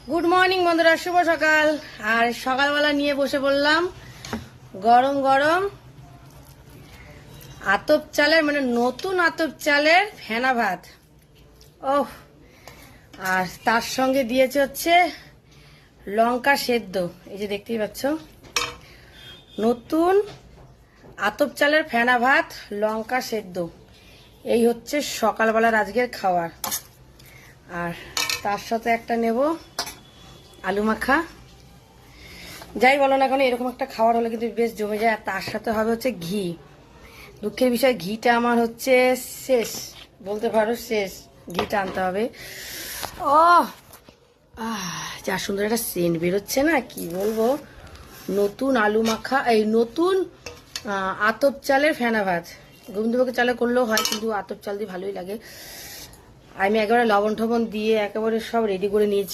Good morning বন্ধুরা, শুভ সকাল। আর সকালবেলা নিয়ে বসে পড়লাম গরম গরম আতপ চালের, মানে নতুন আতপ চালের ফেনা ভাত। ওহ, আর তার সঙ্গে দিয়েছে হচ্ছে লঙ্কা সেদ্ধ। এই যে দেখতেই পাচ্ছ, নতুন আতপ চালের ফেনা ভাত, লঙ্কা সেদ্ধ। এই হচ্ছে সকালবেলার আজকের খাবার। আর তার সাথে একটা নেব আলু মাখা। যাই বলো না কেন, এরকম একটা খাবার হলে কিন্তু বেশ জমে যায়। আর তার সাথে হবে হচ্ছে ঘি। দুঃখের বিষয়, ঘিটা আমার হচ্ছে শেষ, বলতে পারো শেষ। ঘিটা আনতে হবে। ও যা সুন্দর একটা সেন্ট বেরোচ্ছে না, কি বলবো। নতুন আলু মাখা, এই নতুন আতপ চালের ফেনা ভাত। গোবিন্দভোগের চালে করলেও হয়, কিন্তু আতপ চাল দিয়ে ভালোই লাগে। আমি একেবারে লবণ টবণ দিয়ে একেবারে সব রেডি করে নিয়েছি।